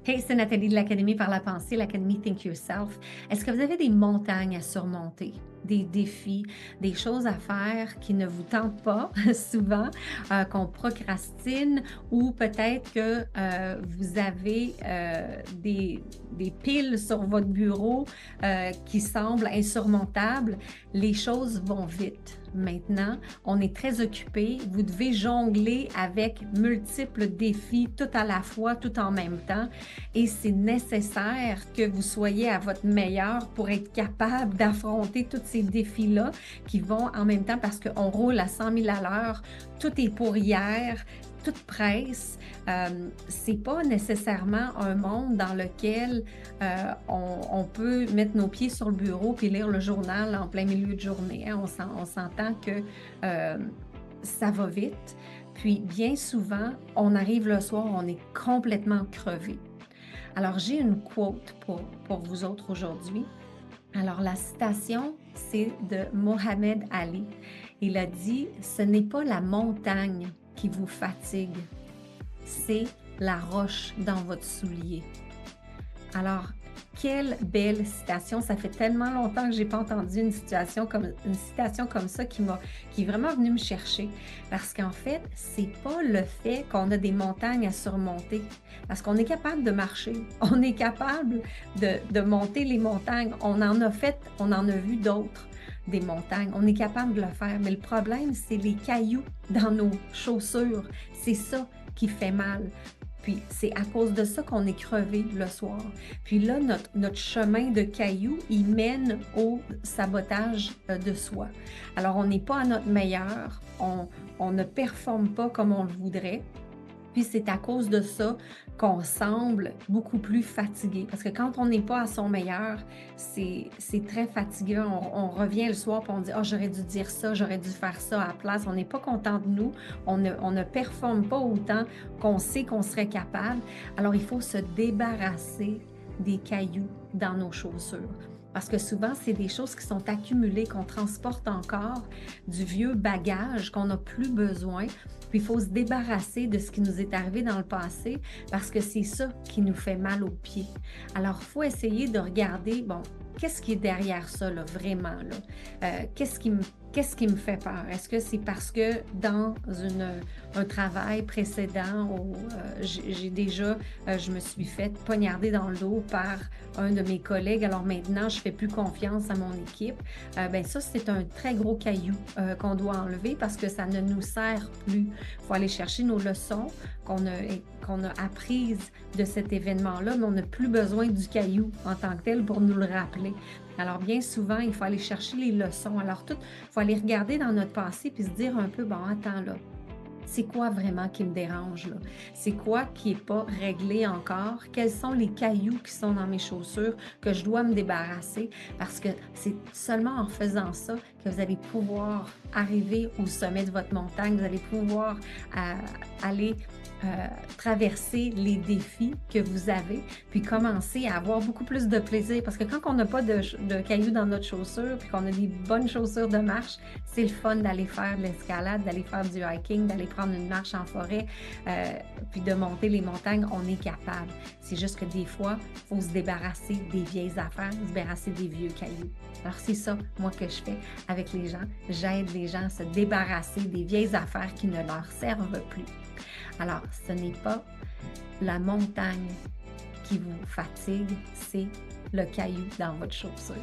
Hey, c'est Nathalie de l'Académie par la pensée, l'Académie Think Yourself. Est-ce que vous avez des montagnes à surmonter, des défis, des choses à faire qui ne vous tentent pas souvent, qu'on procrastine ou peut-être que vous avez des piles sur votre bureau qui semblent insurmontables? Les choses vont vite. Maintenant, on est très occupé. Vous devez jongler avec multiples défis tout à la fois, tout en même temps. Et c'est nécessaire que vous soyez à votre meilleur pour être capable d'affronter tous ces défis-là qui vont en même temps parce qu'on roule à 100 000 à l'heure, tout est pour hier, tout presse. C'est pas nécessairement un monde dans lequel on peut mettre nos pieds sur le bureau puis lire le journal en plein milieu de journée, hein. On s'entend que euh, ça va vite. Puis bien souvent, on arrive le soir, on est complètement crevé. Alors, j'ai une quote pour vous autres aujourd'hui. Alors, la citation, c'est de Mohamed Ali. Il a dit, ce n'est pas la montagne qui vous fatigue, c'est la roche dans votre soulier. Alors, quelle belle citation. Ça fait tellement longtemps que j'ai pas entendu une citation comme ça qui est vraiment venue me chercher. Parce qu'en fait, c'est pas le fait qu'on a des montagnes à surmonter. Parce qu'on est capable de marcher. On est capable de monter les montagnes. On en a fait, on en a vu d'autres, des montagnes. On est capable de le faire. Mais le problème, c'est les cailloux dans nos chaussures. C'est ça qui fait mal. Puis c'est à cause de ça qu'on est crevé le soir. Puis là, notre chemin de cailloux, il mène au sabotage de soi. Alors, on n'est pas à notre meilleur, on ne performe pas comme on le voudrait. Puis c'est à cause de ça qu'on semble beaucoup plus fatigué. Parce que quand on n'est pas à son meilleur, c'est très fatigant. On revient le soir et on dit: «Ah, j'aurais dû dire ça, j'aurais dû faire ça à la place». On n'est pas content de nous. On ne performe pas autant qu'on sait qu'on serait capable. Alors, il faut se débarrasser des cailloux dans nos chaussures. Parce que souvent, c'est des choses qui sont accumulées, qu'on transporte encore, du vieux bagage qu'on n'a plus besoin. Puis il faut se débarrasser de ce qui nous est arrivé dans le passé parce que c'est ça qui nous fait mal aux pieds. Alors, il faut essayer de regarder, bon, qu'est-ce qui est derrière ça, là, vraiment, là? Qu'est-ce qui me fait peur? Est-ce que c'est parce que dans un travail précédent où j'ai déjà, je me suis fait poignarder dans le dos par un de mes collègues, alors maintenant, je fais plus confiance à mon équipe. Ben ça, c'est un très gros caillou qu'on doit enlever parce que ça ne nous sert plus. Il faut aller chercher nos leçons qu'on a apprises de cet événement-là, mais on n'a plus besoin du caillou en tant que tel pour nous le rappeler. Alors, bien souvent, il faut aller chercher les leçons. Alors, il faut aller regarder dans notre passé puis se dire un peu, bon, attends là, c'est quoi vraiment qui me dérange là? C'est quoi qui n'est pas réglé encore? Quels sont les cailloux qui sont dans mes chaussures que je dois me débarrasser? Parce que c'est seulement en faisant ça que vous allez pouvoir arriver au sommet de votre montagne, vous allez pouvoir aller traverser les défis que vous avez, puis commencer à avoir beaucoup plus de plaisir. Parce que quand on n'a pas de cailloux dans notre chaussure, puis qu'on a des bonnes chaussures de marche, c'est le fun d'aller faire de l'escalade, d'aller faire du hiking, d'aller prendre une marche en forêt, puis de monter les montagnes. On est capable. C'est juste que des fois, il faut se débarrasser des vieilles affaires, se débarrasser des vieux cailloux. Alors, c'est ça, moi, que je fais avec les gens. J'aide les gens à se débarrasser des vieilles affaires qui ne leur servent plus. Alors, ce n'est pas la montagne qui vous fatigue, c'est le caillou dans votre chaussure.